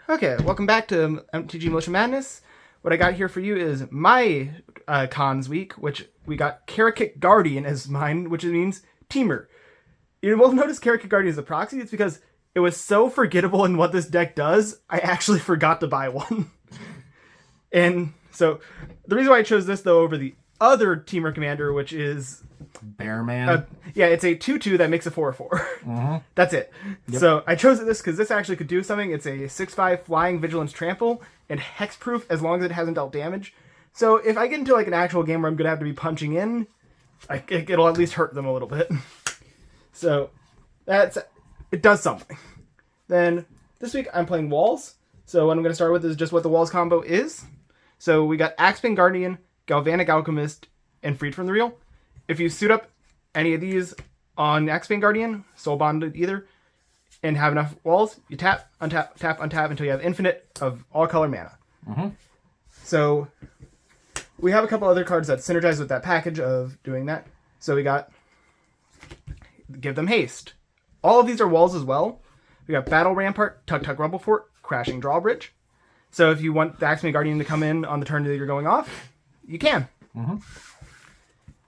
Okay, welcome back to MTG Militia Madness. What I got here for you is my cons week, which we got Karakyk Guardian as mine, which means Temur. You will notice Karakyk Guardian is a proxy. It's because it was so forgettable in what this deck does, I actually forgot to buy one. And so, the reason why I chose this, though, over the other Temur commander, which is... Bearman? Yeah, it's a 2/2 that makes a 4/4. Mm-hmm. That's it. Yep. So I chose this because this actually could do something. It's a 6/5 flying vigilance trample and hexproof as long as it hasn't dealt damage. So if I get into like an actual game where I'm going to have to be punching in, it'll at least hurt them a little bit. So it does something. Then this week I'm playing Walls. So what I'm going to start with is just what the Walls combo is. So we got Axebane Guardian, Galvanic Alchemist, and Freed from the Real. If you suit up any of these on Axebane Guardian, Soul Bonded either, and have enough walls, you tap, untap, tap, untap until you have infinite of all color mana. Mm-hmm. So we have a couple other cards that synergize with that package of doing that. So we got Give Them Haste. All of these are walls as well. We got Battle Rampart, Tug Tug Rumblefort, Crashing Drawbridge. So if you want the Axebane Guardian to come in on the turn that you're going off, you can. Mm-hmm.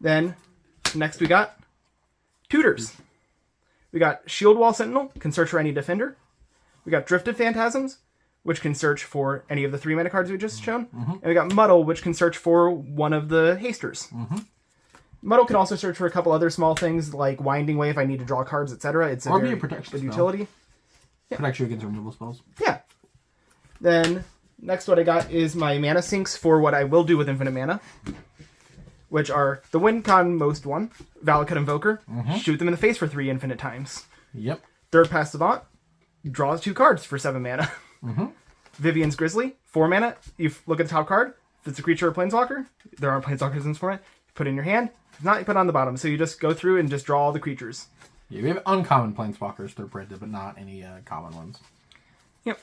Then next we got Tutors. We got Shield Wall Sentinel, can search for any defender. We got Drifted Phantasms, which can search for any of the 3 mana cards we just shown. Mm-hmm. And we got Muddle, which can search for one of the hasters. Mm-hmm. Muddle can also search for a couple other small things like Winding Way if I need to draw cards, etc. It's or be a protection good spell. utility. Yeah. Protect you against removal spells. Yeah. Then next what I got is my mana sinks for what I will do with infinite mana, which are the WinCon most one, Valakut Invoker, shoot them in the face for 3 infinite times. Yep. Third Pass Savant, draws 2 cards for 7 mana. Mm-hmm. Vivian's Grizzly, 4 mana. You look at the top card. If it's a creature or planeswalker, there aren't planeswalkers in this format, you put it in your hand. If not, you put it on the bottom. So you just go through and just draw all the creatures. Yeah, we have uncommon planeswalkers they're printed, but not any common ones. Yep.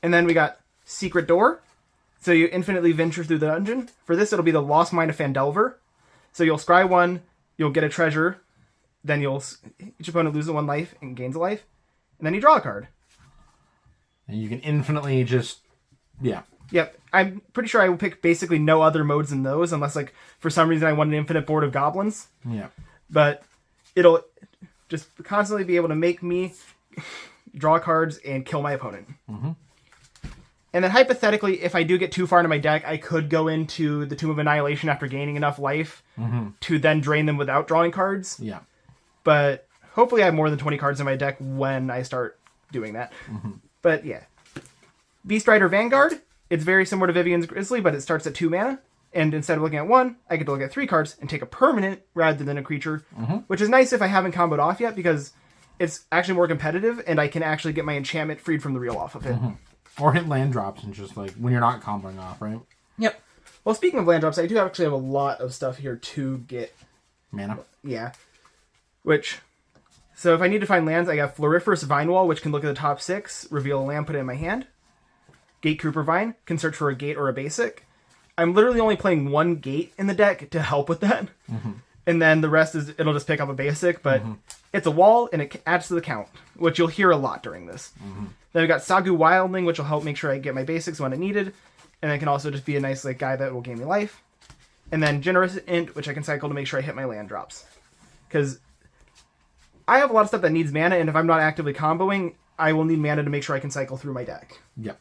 And then we got Secret Door. So you infinitely venture through the dungeon. For this, it'll be the Lost Mine of Phandelver. So you'll scry 1, you'll get a treasure, then each opponent loses 1 life and gains a life, and then you draw a card. And you can infinitely just, yeah. Yep, I'm pretty sure I will pick basically no other modes than those, unless like for some reason I want an infinite board of goblins. Yeah. But it'll just constantly be able to make me draw cards and kill my opponent. Mm-hmm. And then hypothetically, if I do get too far into my deck, I could go into the Tomb of Annihilation after gaining enough life to then drain them without drawing cards. Yeah. But hopefully I have more than 20 cards in my deck when I start doing that. Mm-hmm. But yeah. Beast Rider Vanguard, it's very similar to Vivian's Grizzly, but it starts at 2 mana. And instead of looking at 1, I get to look at 3 cards and take a permanent rather than a creature, which is nice if I haven't comboed off yet because it's actually more competitive and I can actually get my enchantment freed from the real off of it. Mm-hmm. Or hit land drops and just like when you're not comboing off, right? Yep. Well, speaking of land drops, I do actually have a lot of stuff here to get. Mana? Yeah. So if I need to find lands, I got Floriferous Vinewall, which can look at the top 6, reveal a land, put it in my hand. Gatekeeper Vine can search for a gate or a basic. I'm literally only playing 1 gate in the deck to help with that. Mm-hmm. And then the rest it'll just pick up a basic, but it's a wall and it adds to the count, which you'll hear a lot during this. Mm-hmm. Then we got Sagu Wildling, which will help make sure I get my basics when I needed. And it can also just be a nice like guy that will gain me life. And then Generous Int, which I can cycle to make sure I hit my land drops. Because I have a lot of stuff that needs mana, and if I'm not actively comboing, I will need mana to make sure I can cycle through my deck. Yep.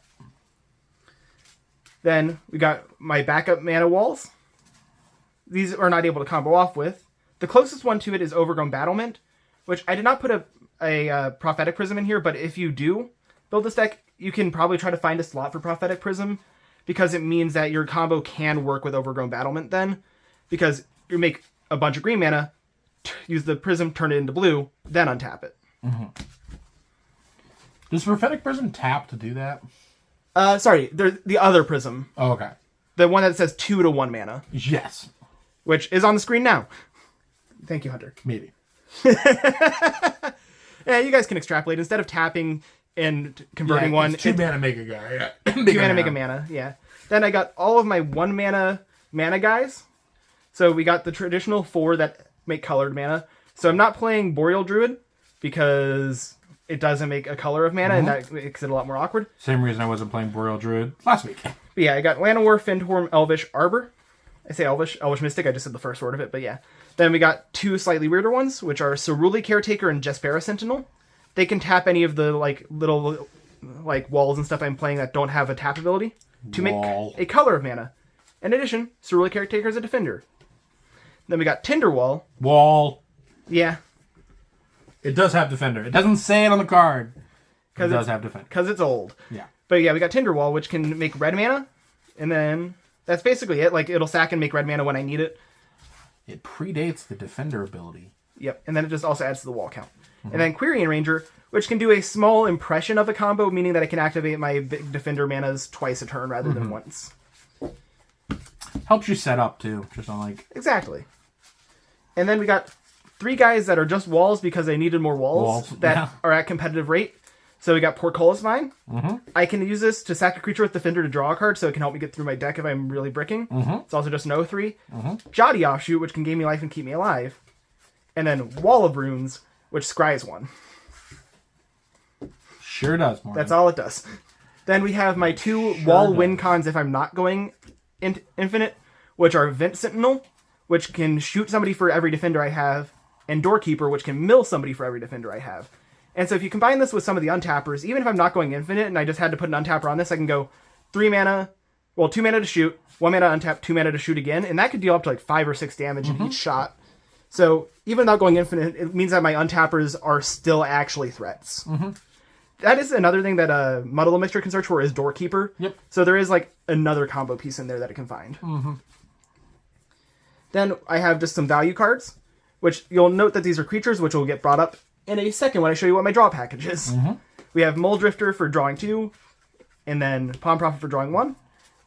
Then we got my backup mana walls. These are not able to combo off with. The closest one to it is Overgrown Battlement, which I did not put a Prophetic Prism in here, but if you do build this deck, you can probably try to find a slot for Prophetic Prism, because it means that your combo can work with Overgrown Battlement then, because you make a bunch of green mana, use the Prism, turn it into blue, then untap it. Mm-hmm. Does Prophetic Prism tap to do that? Sorry, the other Prism. Oh, okay. The one that says 2 to 1 mana. Yes. Which is on the screen now. Thank you, Hunter. Maybe. Yeah, you guys can extrapolate. Instead of tapping and converting one... 2 mana make a guy, yeah. 2 mana make a mana, yeah. Then I got all of my 1 mana guys. So we got the traditional 4 that make colored mana. So I'm not playing Boreal Druid because it doesn't make a color of mana, and that makes it a lot more awkward. Same reason I wasn't playing Boreal Druid last week. But yeah, I got Llanowar, Findhorn, Elvish, Arbor. I say Elvish Mystic, I just said the first word of it, but yeah. Then we got two slightly weirder ones, which are Ceruli Caretaker and Jespera Sentinel. They can tap any of the like little like walls and stuff I'm playing that don't have a tap ability to make a color of mana. In addition, Ceruli Caretaker is a defender. Then we got Tinderwall. Wall. Yeah. It does have defender. It doesn't say it on the card. It does have defender. Because it's old. Yeah. But yeah, we got Tinderwall, which can make red mana. And then that's basically it. Like, it'll sack and make red mana when I need it. It predates the defender ability. Yep. And then it just also adds to the wall count. And then Quirion Ranger, which can do a small impression of a combo, meaning that I can activate my big defender manas twice a turn rather than once. Helps you set up, too. Just on, like... Exactly. And then we got 3 guys that are just walls because I needed more walls that are at competitive rate. So we got Portcullis Vine. I can use this to sack a creature with Defender to draw a card, so it can help me get through my deck if I'm really bricking. It's also just an 0/3. Jotty Offshoot, which can gain me life and keep me alive. And then Wall of Runes, which scries 1. Sure does, Morgan. That's all it does. Then we have my 2 wall win cons if I'm not going infinite, which are Vent Sentinel, which can shoot somebody for every defender I have, and Doorkeeper, which can mill somebody for every defender I have. And so if you combine this with some of the untappers, even if I'm not going infinite and I just had to put an untapper on this, I can go 3 mana, well, 2 mana to shoot, 1 mana untap, 2 mana to shoot again, and that could deal up to like 5 or 6 damage in each shot. So even without going infinite, it means that my untappers are still actually threats. That is another thing that Muddle Mixture can search for is Doorkeeper. Yep. So there is like another combo piece in there that it can find. Then I have just some value cards, which you'll note that these are creatures, which will get brought up in a second when I show you what my draw package is. We have Mole Drifter for drawing 2, and then Palm Prophet for drawing 1.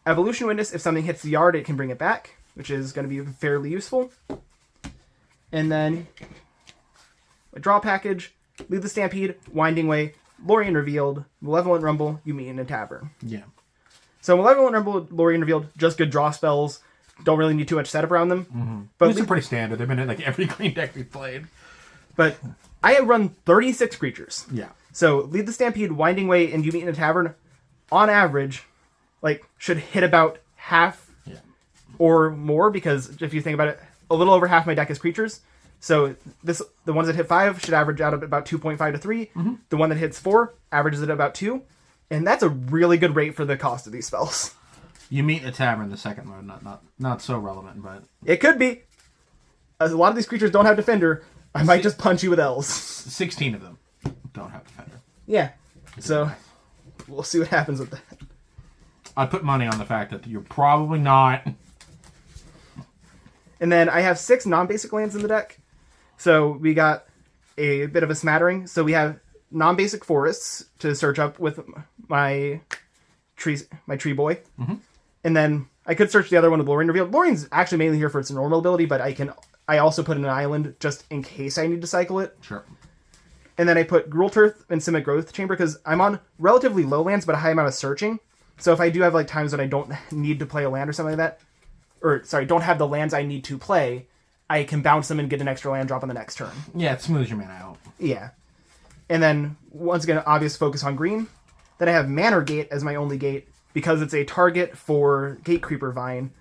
Evolution Witness, if something hits the yard, it can bring it back, which is going to be fairly useful. And then a draw package, Lead the Stampede, Winding Way, Lorien Revealed, Malevolent Rumble, You Meet in a Tavern. Yeah. So Malevolent Rumble, Lorien Revealed, just good draw spells. Don't really need too much setup around them. But these are pretty standard. They've been in like every green deck we've played. But I have run 36 creatures. Yeah. So Lead the Stampede, Winding Way, and You Meet in a Tavern, on average, like should hit about half or more, because if you think about it, a little over half my deck is creatures. So the ones that hit 5 should average out at about 2.5 to 3. The one that hits 4 averages at about 2. And that's a really good rate for the cost of these spells. You Meet in a Tavern, the second one, not so relevant, but... It could be. A lot of these creatures don't have Defender. I might just punch you with L's. 16 of them don't have Defender. Yeah. So we'll see what happens with that. I'd put money on the fact that you're probably not. And then I have 6 non-basic lands in the deck. So we got a bit of a smattering. So we have non-basic forests to search up with my tree boy. And then I could search the other one with Lorien Revealed. Lorien's actually mainly here for its normal ability, but I also put in an island just in case I need to cycle it. Sure. And then I put Gruul Turf and Simic Growth Chamber because I'm on relatively low lands, but a high amount of searching. So if I do have like times when I don't need to play a land or something like that, or sorry, don't have the lands I need to play, I can bounce them and get an extra land drop on the next turn. Yeah, it smooths your mana out. Yeah. And then once again, obvious focus on green. Then I have Manor Gate as my only gate because it's a target for Gate Creeper Vine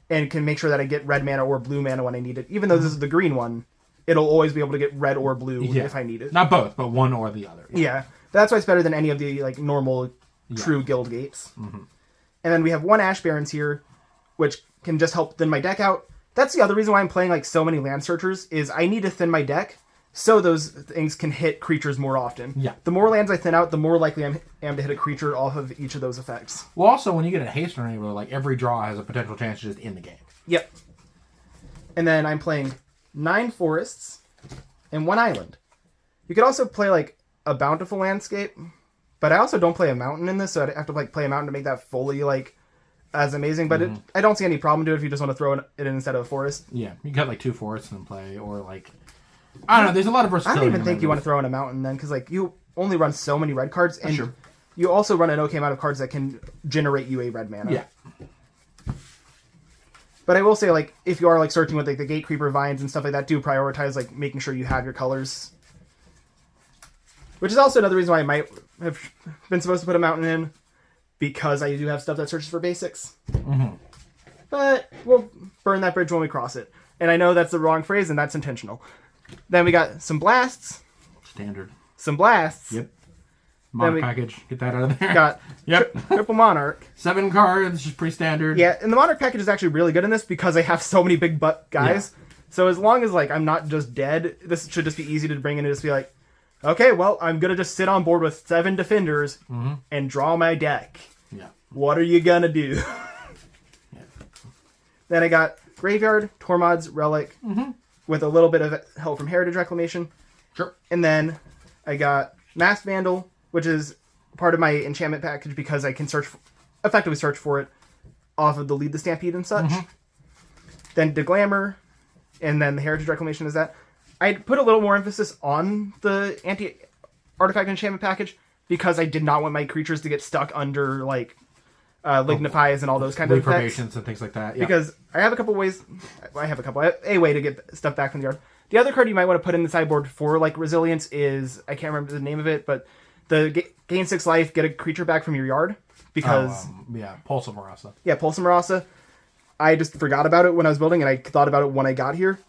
and can make sure that I get red mana or blue mana when I need it. Even though this is the green one, it'll always be able to get red or blue if I need it. Not both, but one or the other. Yeah. That's why it's better than any of the like normal true guild gates. And then we have 1 Ash Barrens here, which can just help thin my deck out. That's the other reason why I'm playing like so many land searchers is I need to thin my deck so those things can hit creatures more often. Yeah. The more lands I thin out, the more likely I am to hit a creature off of each of those effects. Well, also, when you get a haste or anything, like every draw has a potential chance to just end the game. Yep. And then I'm playing 9 forests and 1 island. You could also play like a bountiful landscape, but I also don't play a mountain in this, so I'd have to like play a mountain to make that fully like as amazing. But I don't see any problem to it if you just want to throw it in instead of a forest. Yeah, you got like 2 forests and play, or like I don't know. There's a lot of versatility. I don't even think you want to throw in a mountain then, because like you only run so many red cards, and Sure. you also run an okay amount of cards that can generate you a red mana. Yeah. But I will say, like, if you are like searching with like the Gate Creeper Vines and stuff like that, do prioritize like making sure you have your colors. Which is also another reason why I might have been supposed to put a mountain in, because I do have stuff that searches for basics. Mm-hmm. But we'll burn that bridge when we cross it. And I know that's the wrong phrase, and that's intentional. Then we got some blasts. Standard. Some blasts. Yep. Monarch package. Get that out of there. Got triple Monarch. 7 cards, just pretty standard. Yeah, and the Monarch package is actually really good in this because I have so many big butt guys. Yeah. So as long as like I'm not just dead, this should just be easy to bring in and just be like, okay, well, I'm going to just sit on board with 7 defenders and draw my deck. Yeah. What are you going to do? Yeah. Then I got Graveyard, Tormod's Relic, with a little bit of help from Heritage Reclamation. Sure. And then I got Masked Vandal, which is part of my enchantment package because I can effectively search for it off of the Lead the Stampede and such. Then Deglamour, and then the Heritage Reclamation is that. I put a little more emphasis on the anti-artifact enchantment package because I did not want my creatures to get stuck under, like, Lignifies and all those kinds of effects. Reprobations and things like that, yeah. Because I have a couple ways... I have a way to get stuff back from the yard. The other card you might want to put in the sideboard for, like, Resilience is... I can't remember the name of it, but the gain 6 life, get a creature back from your yard. Because... Pulse of Marasa. Yeah, Pulse of Marasa. I just forgot about it when I was building, and I thought about it when I got here.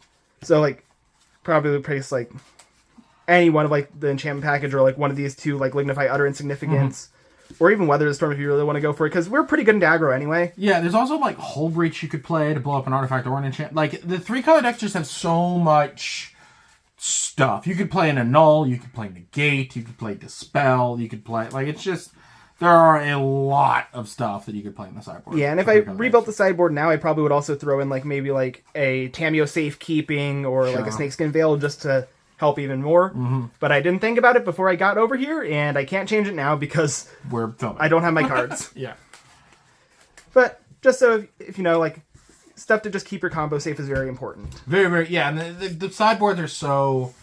So, like, probably replace, like, any one of, like, the enchantment package or, like, one of these two, like, Lignify Utter Insignificance. Or even Weather the Storm if you really want to go for it, because we're pretty good in aggro anyway. Yeah, there's also, like, Hull Breach you could play to blow up an artifact or an enchant. Like, the 3-color decks just have so much stuff. You could play an Annul, you could play Negate, you could play Dispel, you could play... Like, it's just... There are a lot of stuff that you could play in the sideboard. Yeah, and if I rebuilt the sideboard now, I probably would also throw in, like, maybe, like, a Tameo Safekeeping or, like, a Snakeskin Veil just to help even more. But I didn't think about it before I got over here, and I can't change it now because we're filming. I don't have my cards. Yeah. But just so, if you know, like, stuff to just keep your combo safe is very important. Very, very, yeah, and the sideboards are so...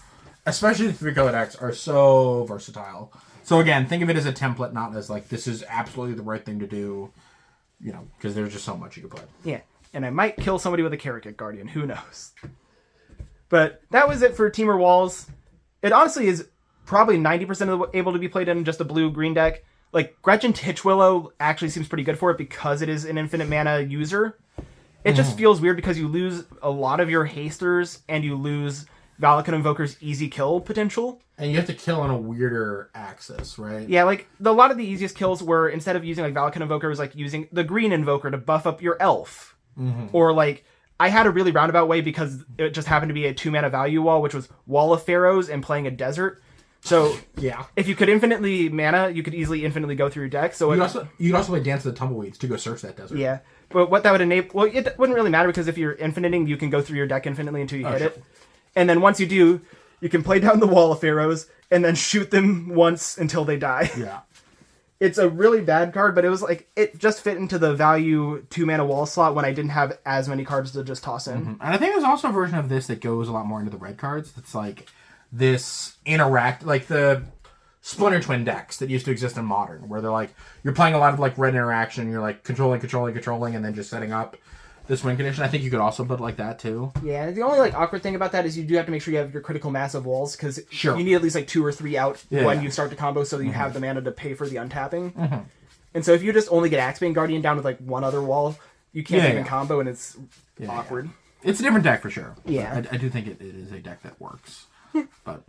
Especially the 3-color decks are so versatile. So again, think of it as a template, not as like, this is absolutely the right thing to do, you know, because there's just so much you can play. Yeah, and I might kill somebody with a Karakyk Guardian, who knows. But that was it for Temur Walls. It honestly is probably 90% able to be played in just a blue-green deck. Like, Gretchen Titchwillow actually seems pretty good for it because it is an infinite mana user. It just feels weird because you lose a lot of your hasters and you lose Valakut Invoker's easy kill potential. And you have to kill on a weirder axis, right? Yeah, like, a lot of the easiest kills were, instead of using, like, Valakut Invoker, was, like, using the green Invoker to buff up your elf. Or, like, I had a really roundabout way because it just happened to be a 2-mana value wall, which was Wall of Pharaohs and playing a desert. So, yeah, if you could infinitely mana, you could easily infinitely go through your deck. So you could also play Dance of the Tumbleweeds to go search that desert. Yeah, but what that would enable... Well, it wouldn't really matter because if you're infiniting, you can go through your deck infinitely until you hit it. And then once you do, you can play down the Wall of Pharaohs and then shoot them once until they die. Yeah. It's a really bad card, but it was like, it just fit into the value 2-mana wall slot when I didn't have as many cards to just toss in. And I think there's also a version of this that goes a lot more into the red cards. That's like this like the Splinter Twin decks that used to exist in Modern, where they're like, you're playing a lot of like red interaction, you're like controlling, and then just setting up this win condition. I think you could also put it like that too. Yeah, the only like awkward thing about that is you do have to make sure you have your critical mass of walls, because you need at least like 2 or 3 out when you start the combo so that you have the mana to pay for the untapping. And so if you just only get Axebane Guardian down with like one other wall, you can't even combo, and it's awkward. Yeah. It's a different deck for sure. Yeah. I do think it is a deck that works. But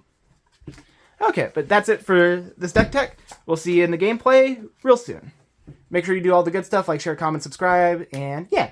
okay, but that's it for this deck tech. We'll see you in the gameplay real soon. Make sure you do all the good stuff like share, comment, subscribe, and yeah.